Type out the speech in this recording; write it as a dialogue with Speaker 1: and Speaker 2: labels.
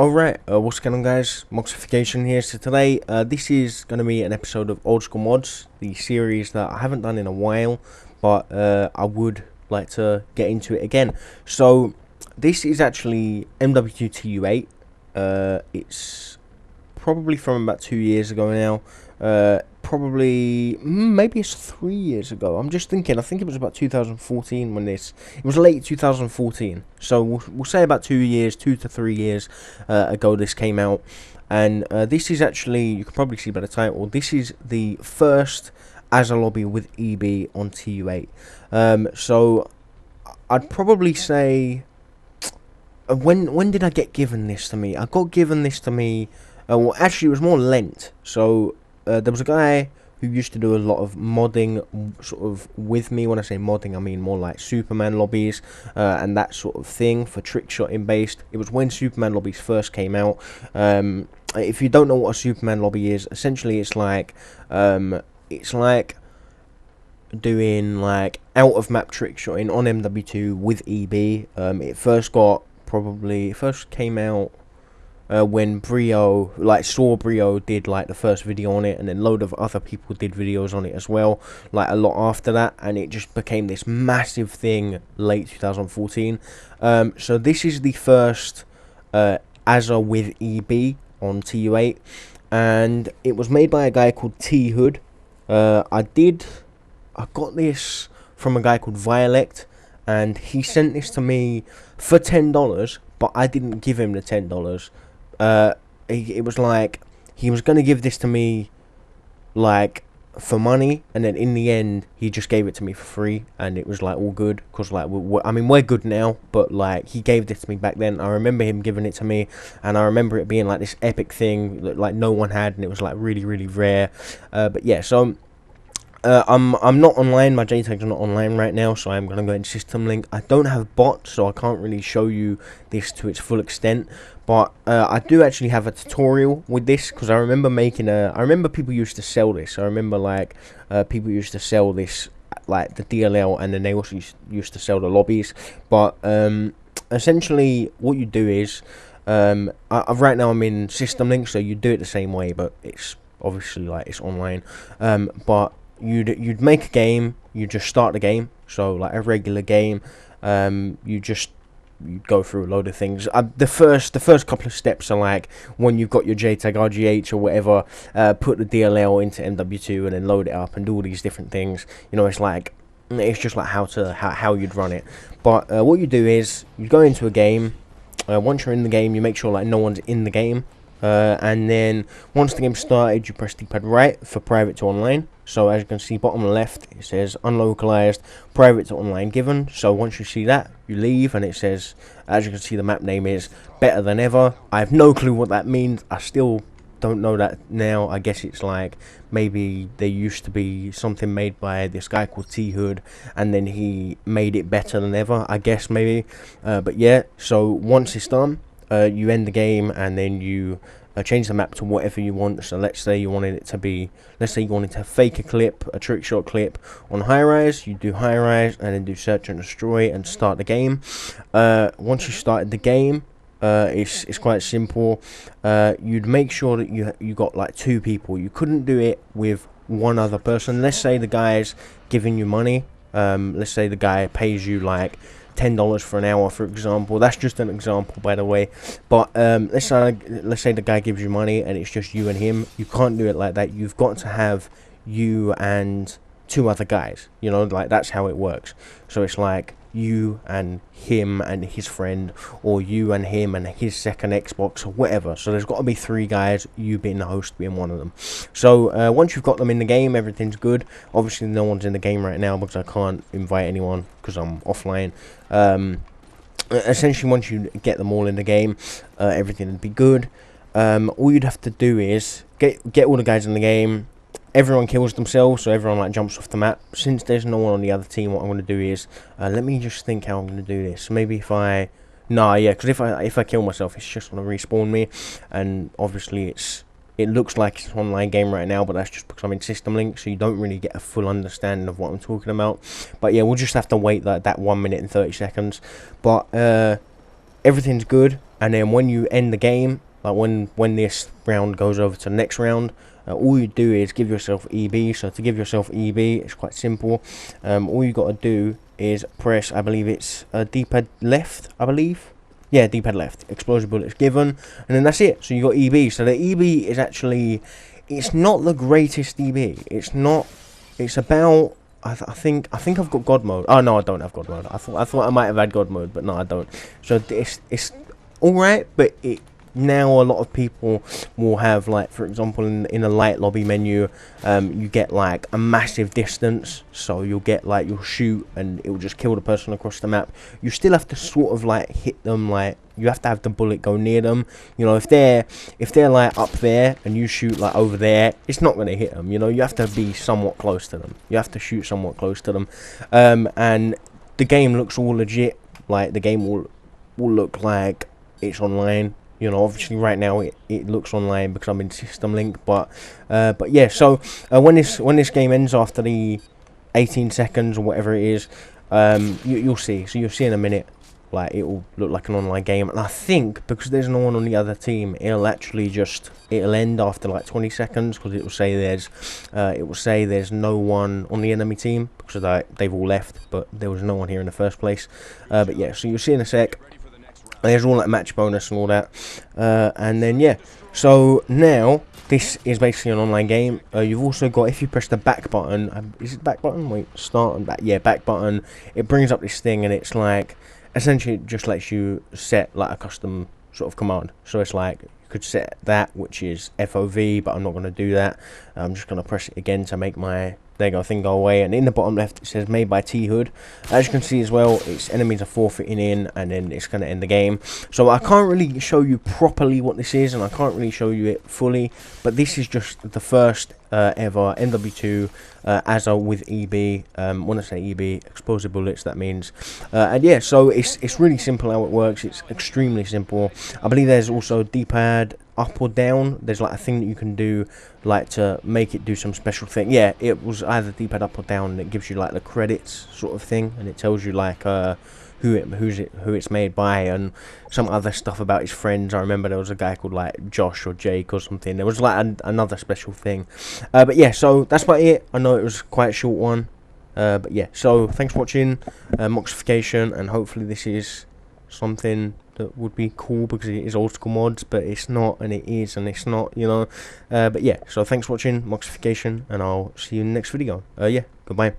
Speaker 1: Alright, what's going on guys, Moxification here. So today, this is going to be an episode of Old School Mods, the series that I haven't done in a while, but I would like to get into it again. So, this is actually MW2 TU8, it's probably from about 2 years ago now, maybe it's 3 years ago. I'm just thinking, I think it was about 2014 when it was late 2014, so we'll say about 2 years, 2 to 3 years ago this came out. And this is actually, you can probably see by the title, this is the first Azza lobby with EB on TU8. So I'd probably say, when did I get given this to me? I got given this to me, well actually it was more lent. So there was a guy who used to do a lot of modding sort of with me. When I say modding, I mean more like Superman lobbies and that sort of thing for trick shotting based. It was when Superman lobbies first came out. If you don't know what a Superman lobby is, essentially it's like doing like out of map trick shotting on MW2 with EB. It first came out when Brio, Saw Brio did like the first video on it, and then a load of other people did videos on it as well, like a lot after that, and it just became this massive thing late 2014. So this is the first Azza with EB on TU8, and it was made by a guy called T-Hood. I got this from a guy called Violect, and he sent this to me for $10, but I didn't give him the $10. It was like he was going to give this to me like for money, and then in the end he just gave it to me for free, and it was like all good, because like we're good now, but like he gave this to me back then. I remember him giving it to me, and I remember it being like this epic thing that like no one had, and it was like really really rare. But yeah, so I'm not online, my JTAGs are not online right now, so I'm gonna go in system link. I don't have bots, so I can't really show you this to its full extent, but I do actually have a tutorial with this, because I remember I remember people used to sell this. I remember like people used to sell this, like the DLL, and then they also used to sell the lobbies. But essentially what you do is, right now I'm in system link, so you do it the same way, but it's obviously like it's online. But you'd make a game, you just start the game, so like a regular game. You go through a load of things. The first couple of steps are like when you've got your JTAG RGH or whatever, put the DLL into MW2 and then load it up and do all these different things. You know, it's just like how you'd run it. But what you do is you go into a game. Once you're in the game, you make sure like no one's in the game. And then once the game started, you press D-pad right for private to online. So as you can see bottom left, it says unlocalized private to online given. So once you see that, you leave, and it says, as you can see, the map name is better than ever. I have no clue what that means. I still don't know that now. I guess it's like maybe there used to be something made by this guy called T-Hood, and then he made it better than ever, I guess, maybe. But yeah, so once it's done, you end the game, and then you change the map to whatever you want. So let's say you wanted to fake a clip, a trick shot clip on high rise. You do high rise, and then do search and destroy, and start the game. Once you started the game, it's quite simple. You'd make sure that you got like 2 people. You couldn't do it with one other person. Let's say the guy's giving you money. Let's say the guy pays you like $10 for an hour, for example. That's just an example, by the way. But let's say the guy gives you money and it's just you and him. You can't do it like that. You've got to have you and 2 other guys. You know, like that's how it works. So it's like you and him and his friend, or you and him and his second Xbox, or whatever. So there's got to be 3 guys, you being the host being one of them. So once you've got them in the game, everything's good. Obviously no one's in the game right now because I can't invite anyone because I'm offline. Essentially once you get them all in the game, everything would be good. All you'd have to do is get all the guys in the game. Everyone kills themselves, so everyone like jumps off the map. Since there's no one on the other team, what I'm going to do is, let me just think how I'm going to do this. Maybe because if I kill myself, it's just going to respawn me, and obviously it looks like it's an online game right now, but that's just because I'm in system link, so you don't really get a full understanding of what I'm talking about. But yeah, we'll just have to wait like that 1 minute and 30 seconds. But everything's good. and then when you end the game, like when this round goes over to the next round, all you do is give yourself EB. So to give yourself EB, it's quite simple. All you got to do is press, I believe it's D-pad left, I believe. Yeah, D-pad left. Explosive bullets given, and then that's it. So you got EB. So the EB is actually, it's not the greatest EB. It's not. It's about. I think I've got God mode. Oh no, I don't have God mode. I thought I might have had God mode, but no, I don't. So it's all right, but now a lot of people will have, like, for example, in a light lobby menu, you get like a massive distance, so you'll get like, you'll shoot and it will just kill the person across the map. You still have to sort of like hit them, like you have to have the bullet go near them. You know, if they're like up there and you shoot like over there, it's not going to hit them. You know, you have to be somewhat close to them. You have to shoot somewhat close to them, and the game looks all legit. Like the game will look like it's online. You know, obviously right now it looks online because I'm in System Link, but yeah. So when this game ends after the 18 seconds or whatever it is, you'll see. So you'll see in a minute, like it will look like an online game. And I think because there's no one on the other team, it'll end after like 20 seconds, because it will say there's no one on the enemy team because they've all left, but there was no one here in the first place. But yeah, so you'll see in a sec. There's all that match bonus and all that, and then yeah. So now this is basically an online game. You've also got, if you press the back button, is it back button? Wait, start and back. Yeah, back button. It brings up this thing, and it's like essentially it just lets you set like a custom sort of command. So it's like you could set that, which is FOV, but I'm not going to do that. I'm just going to press it again to make my thing go away, and in the bottom left it says made by T8. As you can see as well, its enemies are forfeiting in, and then it's going to end the game. So I can't really show you properly what this is, and I can't really show you it fully, but this is just the first ever MW2 Azza with EB. When I say EB, explosive bullets, that means. And yeah, so it's really simple how it works. It's extremely simple. I believe there's also D-pad up or down. There's like a thing that you can do, like to make it do some special thing. Yeah, it was either D-pad up or down, and it gives you like the credits sort of thing, and it tells you like who it's made by, and some other stuff about his friends. I remember there was a guy called like Josh or Jake or something. There was like another special thing. But yeah, so that's about it. I know it was quite a short one, but yeah. So thanks for watching Moxification, and hopefully this is something that would be cool, because it is old school mods, but it's not, and it is, and it's not, you know. But yeah, so thanks for watching Moxification, and I'll see you in the next video. Yeah, goodbye.